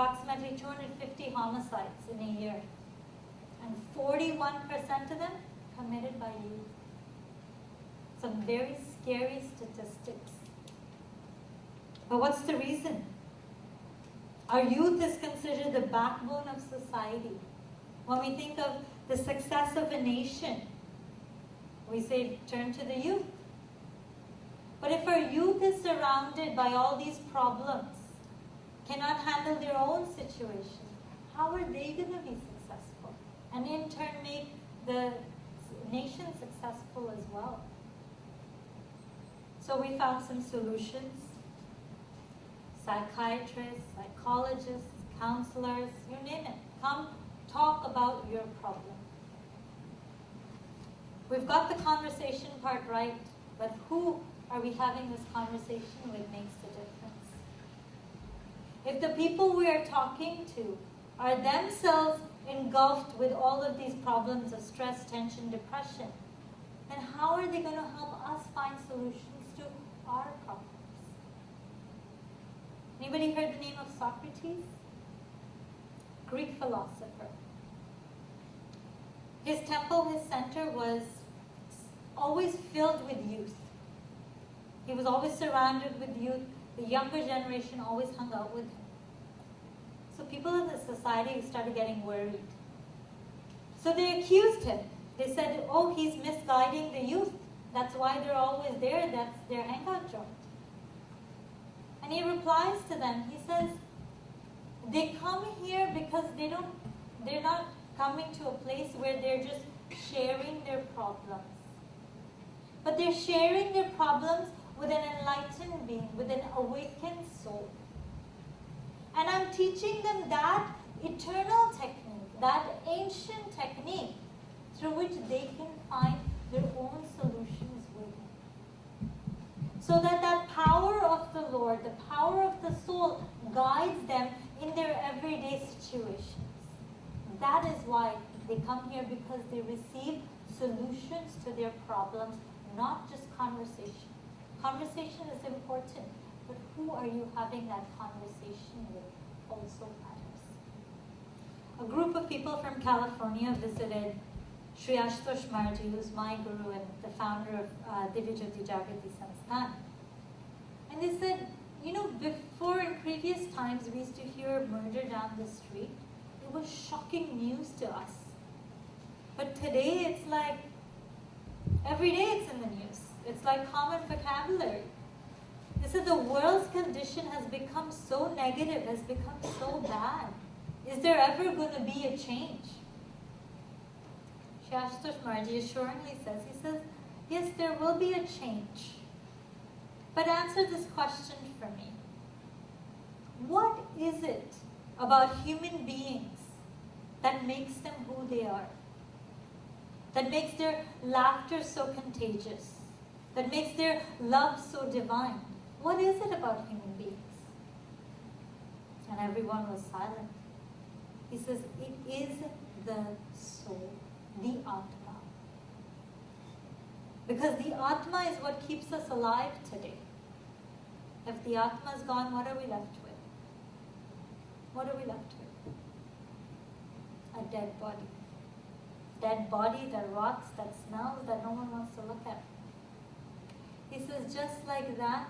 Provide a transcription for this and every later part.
approximately 250 homicides in a year. And 41% of them committed by youth. Some very scary statistics. But what's the reason? Our youth is considered the backbone of society. When we think of the success of a nation, we say turn to the youth. But if our youth is surrounded by all these problems, cannot handle their own situation, how are they going to be successful? And in turn make the nation successful as well. So we found some solutions. Psychiatrists, psychologists, counselors, you name it. Come talk about your problem. We've got the conversation part right, but who are we having this conversation with makes the difference. If the people we are talking to are themselves engulfed with all of these problems of stress, tension, depression, then how are they going to help us find solutions to our problems? Anybody heard the name of Socrates? Greek philosopher. His temple, his center was always filled with youth. He was always surrounded with youth. The younger generation always hung out with him. So people in the society started getting worried. So they accused him. They said, oh, he's misguiding the youth. That's why they're always there. That's their hangout joint. And he replies to them. He says, they come here because they're not coming to a place where they're just sharing their problems. But they're sharing their problems with an enlightened being, with an awakened soul. And I'm teaching them that eternal technique, that ancient technique through which they can find their own solutions within. So that that power of the Lord, the power of the soul guides them in their everyday situations. That is why they come here, because they receive solutions to their problems, not just conversation. Conversation is important, but who are you having that conversation with also matters. A group of people from California visited Sri Ashutosh Marji, who's my guru and the founder of Divyajyoti Jagrati Sansthan. And they said, you know, before in previous times we used to hear murder down the street. It was shocking news to us. But today it's like, every day it's in the news. It's like common vocabulary. They said the world's condition has become so negative, has become so bad. Is there ever going to be a change? Shri Ashutosh Marji assuringly says, he says, yes, there will be a change. But answer this question for me. What is it about human beings that makes them who they are? That makes their laughter so contagious? That makes their love so divine? What is it about human beings? And everyone was silent. He says, it is the soul, the Atma. Because the Atma is what keeps us alive today. If the Atma is gone, what are we left with? What are we left with? A dead body. Dead body that rots, that smells, that no one wants to look at. He says, just like that,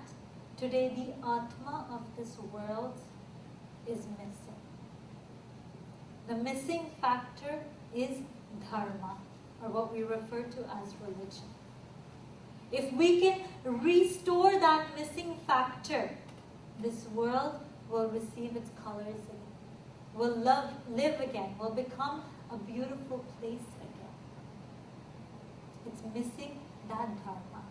today the Atma of this world is missing. The missing factor is dharma, or what we refer to as religion. If we can restore that missing factor, this world will receive its colors again, will live again, will become a beautiful place again. It's missing that dharma.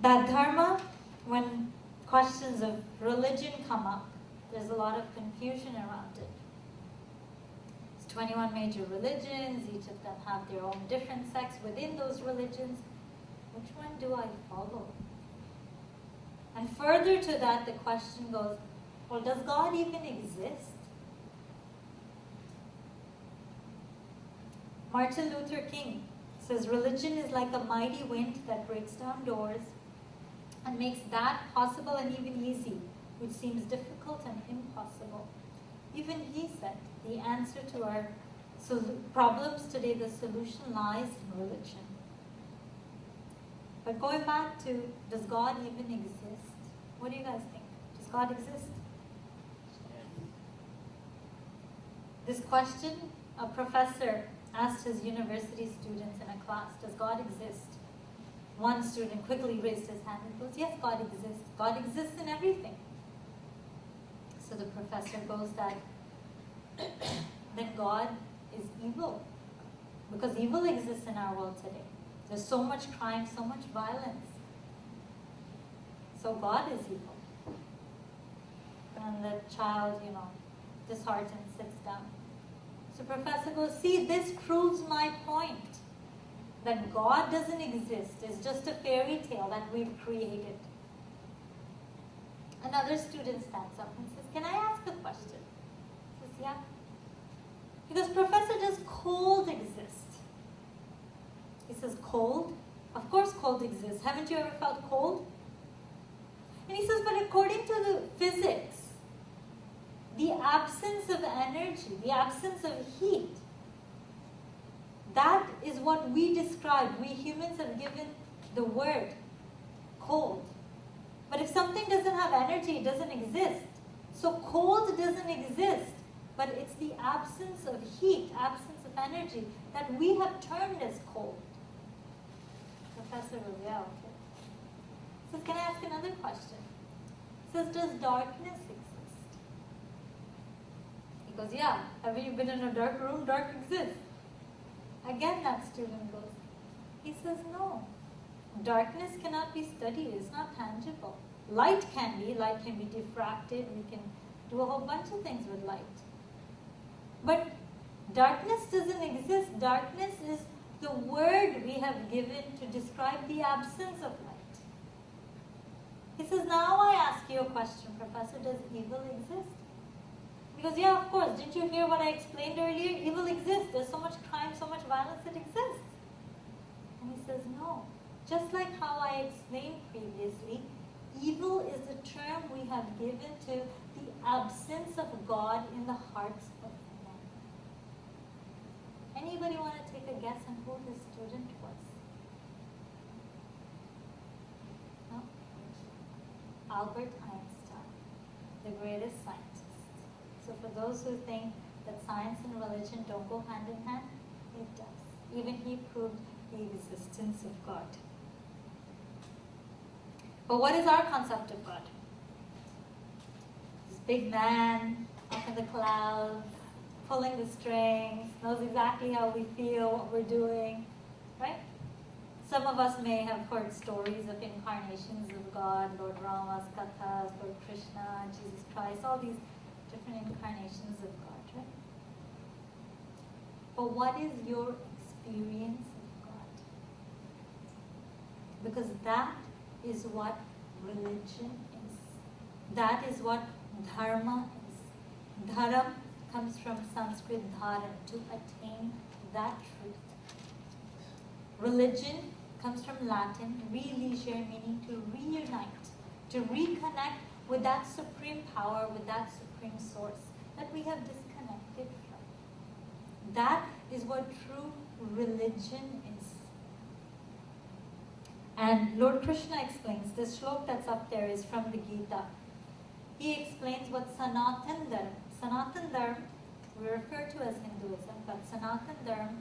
That dharma, when questions of religion come up, there's a lot of confusion around it. There's 21 major religions, each of them have their own different sects within those religions. Which one do I follow? And further to that, the question goes, well, does God even exist? Martin Luther King says, religion is like a mighty wind that breaks down doors and makes that possible and even easy which seems difficult and impossible. Even he said, the answer to our problems today, the solution lies in religion. But going back to, does God even exist? What do you guys think? Does God exist? This question, a professor asked his university students in a class, does God exist? One student quickly raised his hand and goes, yes, God exists. God exists in everything. So the professor goes that, then God is evil. Because evil exists in our world today. There's so much crime, so much violence. So God is evil. And the child, disheartened sits down. So professor goes, see, this proves my point. That God doesn't exist. It's just a fairy tale that we've created. Another student stands up and says, can I ask a question? He says, yeah. Because professor, does cold exist? He says, cold? Of course cold exists. Haven't you ever felt cold? And he says, but according to the physics, the absence of energy, the absence of heat, that is what we describe. We humans have given the word cold. But if something doesn't have energy, it doesn't exist. So cold doesn't exist, but it's the absence of heat, absence of energy, that we have termed as cold. Professor goes, yeah, okay. Says, can I ask another question? Says, does darkness exist? He goes, yeah. Have you been in a dark room? Dark exists. Again, that student goes, he says, no. Darkness cannot be studied. It's not tangible. Light can be diffracted. We can do a whole bunch of things with light. But darkness doesn't exist. Darkness is the word we have given to describe the absence of light. He says, now I ask you a question, Professor, does evil exist? Because, yeah, of course, didn't you hear what I explained earlier? Evil exists. There's so much crime, so much violence, it exists. And he says, no. Just like how I explained previously, evil is the term we have given to the absence of God in the hearts of men. Anybody want to take a guess on who this student was? No? Albert Einstein, the greatest scientist. So for those who think that science and religion don't go hand in hand, it does. Even he proved the existence of God. But what is our concept of God? This big man up in the clouds, pulling the strings, knows exactly how we feel, what we're doing, right? Some of us may have heard stories of incarnations of God, Lord Rama's kathas, Lord Krishna, Jesus Christ, all these different incarnations of God, right? But what is your experience of God? Because that is what religion is. That is what dharma is. Dharam comes from Sanskrit dharam, to attain that truth. Religion comes from Latin, religere, meaning to reunite, to reconnect with that supreme power, with that supreme source that we have disconnected from. That is what true religion is. And Lord Krishna explains, this shlok that's up there is from the Gita. He explains what Sanatan Dharma. Sanatan Dharma we refer to as Hinduism, but Sanatan Dharma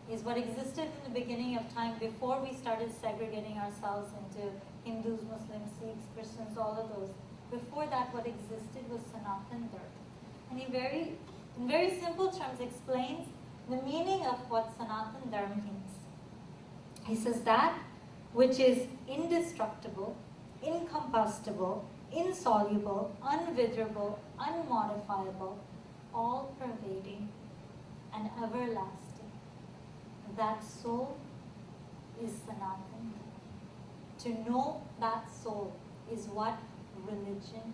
is what existed in the beginning of time before we started segregating ourselves into Hindus, Muslims, Sikhs, Christians, all of those. Before that, what existed was Sanatan Dharma. And he in very simple terms explains the meaning of what Sanatan Dharma means. He says that which is indestructible, incombustible, insoluble, unwitherable, unmodifiable, all-pervading, and everlasting. That soul is Sanatan. To know that soul is what religion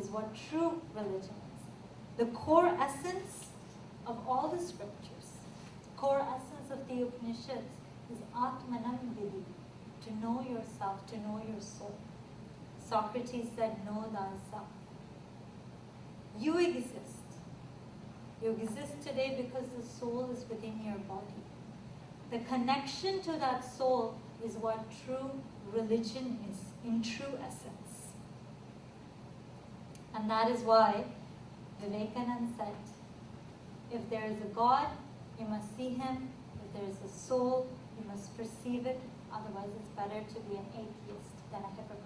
is what true religion is. The core essence of all the scriptures, core essence of the Upanishads is Atmanam Vidhi, to know yourself, to know your soul. Socrates said, know thyself. You exist. You exist today because the soul is within your body. The connection to that soul is what true religion is, in true essence. And that is why Vivekananda said, if there is a God, you must see him. If there is a soul, you must perceive it. Otherwise, it's better to be an atheist than a hypocrite.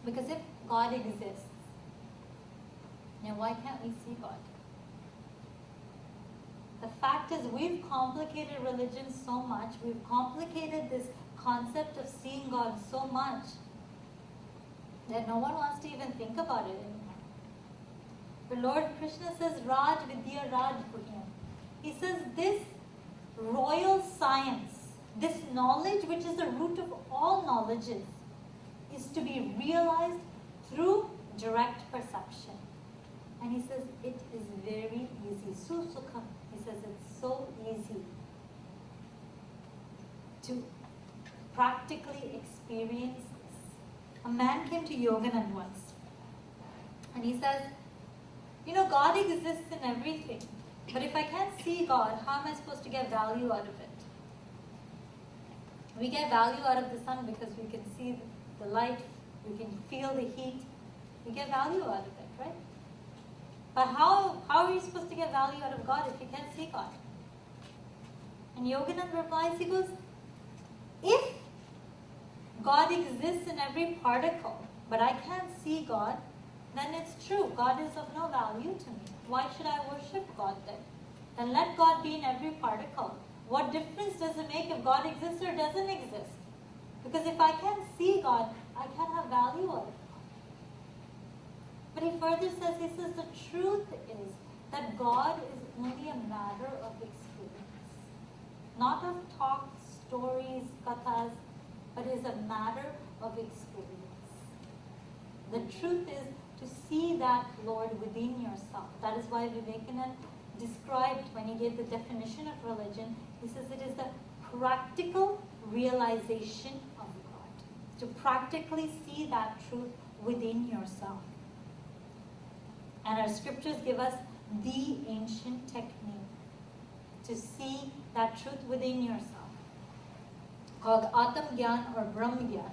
Because if God exists, then why can't we see God? The fact is, we've complicated religion so much, we've complicated this concept of seeing God so much, that no one wants to even think about it anymore. But Lord Krishna says, Raj Vidya Raj Guhyam. He says this royal science, this knowledge which is the root of all knowledges, is to be realized through direct perception. And he says it is very easy. Susukham. He says it's so easy to practically experience this. A man came to Yoganand once and he says, you know, God exists in everything. But if I can't see God, how am I supposed to get value out of it? We get value out of the sun because we can see the light, we can feel the heat. We get value out of it, right? But how are you supposed to get value out of God if you can't see God? And Yoganand replies, he goes, if God exists in every particle, but I can't see God, then it's true. God is of no value to me. Why should I worship God then? Then let God be in every particle. What difference does it make if God exists or doesn't exist? Because if I can't see God, I can't have value out of it. But he further says, he says the truth is that God is only a matter of experience. Not of talk, stories, kathas, but is a matter of experience. The truth is to see that Lord within yourself. That is why Vivekananda described, when he gave the definition of religion, he says it is the practical realization of God. To practically see that truth within yourself. And our scriptures give us the ancient technique to see that truth within yourself, called Atam Gyan or Brahm Gyan.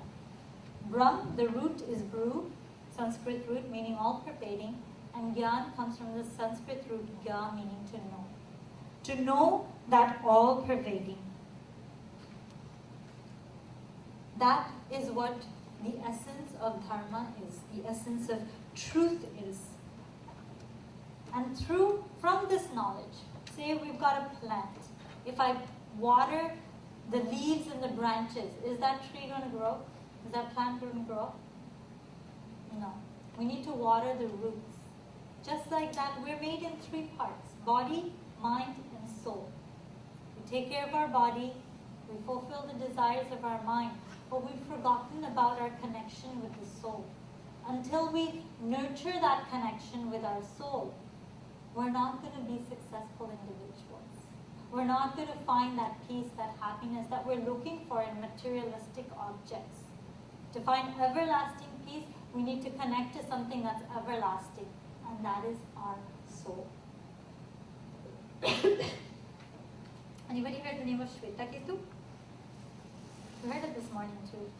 Brahm, the root is Bru, Sanskrit root meaning all pervading, and Gyan comes from the Sanskrit root Gya meaning to know. To know that all pervading. That is what the essence of dharma is, the essence of truth is. And from this knowledge, say we've got a plant. If I water the leaves and the branches, is that tree going to grow? Is that plant going to grow? No. We need to water the roots. Just like that, we're made in three parts: body, mind, and soul. We take care of our body, we fulfill the desires of our mind, but we've forgotten about our connection with the soul. Until we nurture that connection with our soul, we're not going to be successful individuals. We're not going to find that peace, that happiness that we're looking for in materialistic objects. To find everlasting peace, we need to connect to something that's everlasting, and that is our soul. Anybody heard the name of Shvetaketu? We heard it this morning too.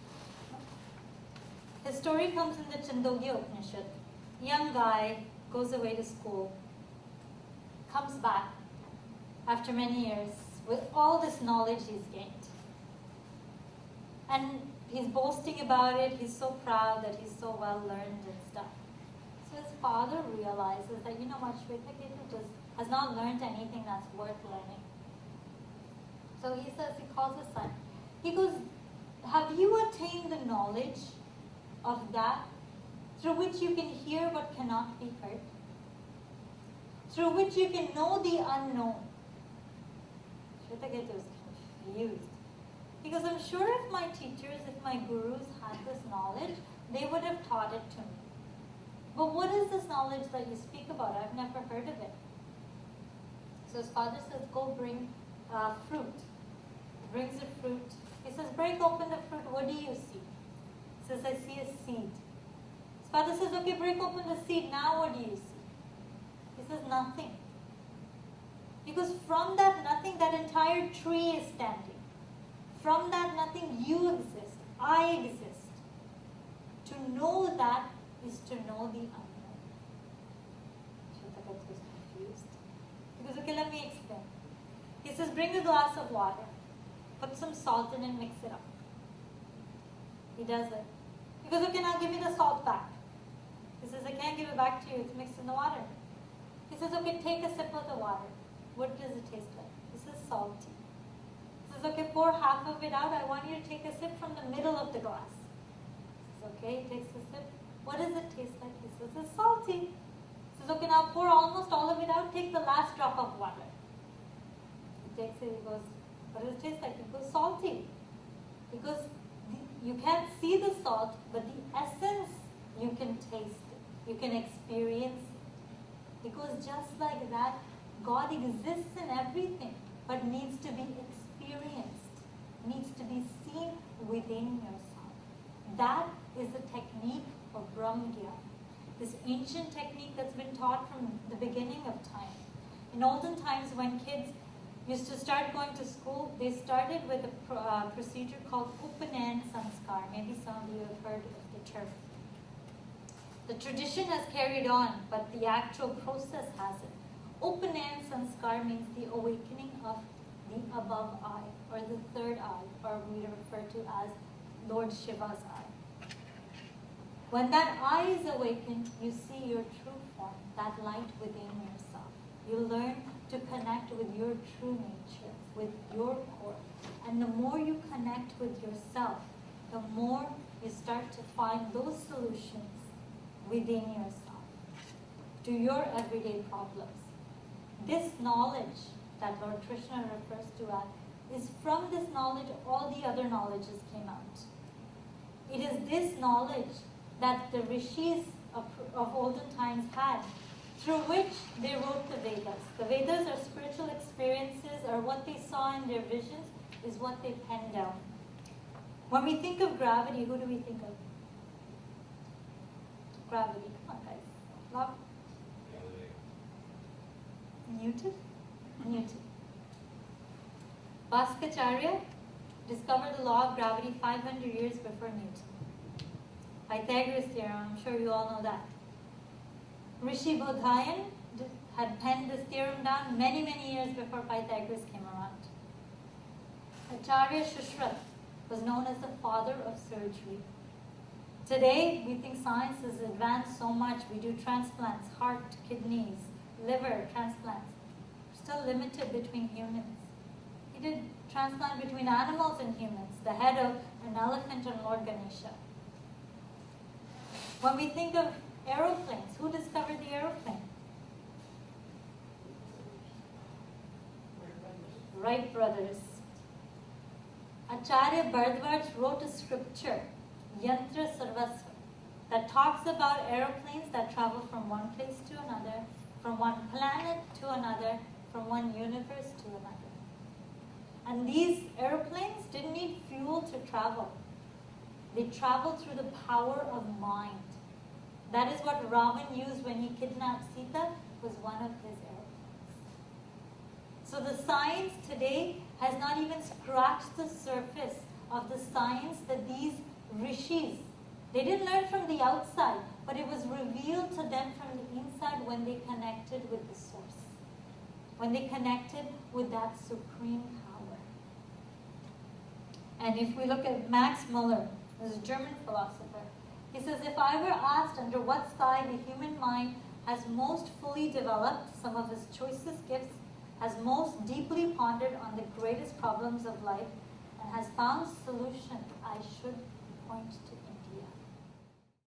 His story comes in the Chandogya Upanishad. Young guy goes away to school, comes back after many years with all this knowledge he's gained. And he's boasting about it, he's so proud that he's so well learned and stuff. So his father realizes that, you know what, Shvetaketu has not learned anything that's worth learning. So he says, he calls his son. He goes, have you attained the knowledge of that through which you can hear what cannot be heard? Through which you can know the unknown? Shvetaketu is confused. He goes, I'm sure if my teachers, if my gurus had this knowledge, they would have taught it to me. But what is this knowledge that you speak about? I've never heard of it. So his father says, go bring fruit. He brings the fruit, He says, break open the fruit. What do you see? He says, I see a seed. His father says, okay, break open the seed. Now what do you see? He says, nothing. Because from that nothing, that entire tree is standing. From that nothing, you exist. I exist. To know that is to know the unknown. Shatakat was confused. He goes, okay, let me explain. He says, bring a glass of water. Put some salt in and mix it up. He does it. He goes, okay, now give me the salt back. He says, I can't give it back to you. It's mixed in the water. He says, okay, take a sip of the water. What does it taste like? This is salty. He says, okay, pour half of it out. I want you to take a sip from the middle of the glass. He says, okay, he takes a sip. What does it taste like? He says, it's salty. He says, okay, now pour almost all of it out. Take the last drop of water. He takes it. He goes, what does it taste like? It goes, salty. Because you can't see the salt, but the essence, you can taste it. You can experience it. Because just like that, God exists in everything, but needs to be experienced, needs to be seen within yourself. That is the technique of Brahmagyan, this ancient technique that's been taught from the beginning of time. In olden times, when kids used to start going to school, they started with a procedure called Upanan Sanskar. Maybe some of you have heard of the term. The tradition has carried on, but the actual process hasn't. Upanan Sanskar means the awakening of the above eye, or the third eye, or we refer to as Lord Shiva's eye. When that eye is awakened, you see your true form, that light within yourself. You learn to connect with your true nature, with your core. And the more you connect with yourself, the more you start to find those solutions within yourself to your everyday problems. This knowledge that Lord Krishna refers to as, is from this knowledge all the other knowledges came out. It is this knowledge that the rishis of olden times had, through which they wrote the Vedas. The Vedas are spiritual experiences, or what they saw in their visions is what they penned down. When we think of gravity, who do we think of? Gravity. Come on, guys. Love. Newton? Newton. Bhaskacharya discovered the law of gravity 500 years before Newton. Pythagoras theorem, I'm sure you all know that. Rishi Bodhayan had penned this theorem down many, many years before Pythagoras came around. Acharya Shushrat was known as the father of surgery. Today, we think science has advanced so much. We do transplants, heart, kidneys, liver transplants. We're still limited between humans. He did transplant between animals and humans, the head of an elephant and Lord Ganesha. When we think of aeroplanes, who discovered the aeroplane? Wright brothers. Acharya Bharadwaj wrote a scripture, Yantra Sarvasva, that talks about aeroplanes that travel from one place to another, from one planet to another, from one universe to another. And these airplanes didn't need fuel to travel. They traveled through the power of mind. That is what Ravan used when he kidnapped Sita, was one of his airplanes. So the science today has not even scratched the surface of the science that these rishis, they didn't learn from the outside, but it was revealed to them from the inside when they connected with the source, when they connected with that supreme power. And if we look at Max Muller, who's a German philosopher, he says, if I were asked under what sky the human mind has most fully developed some of his choicest gifts, has most deeply pondered on the greatest problems of life, and has found solution, I should point to it.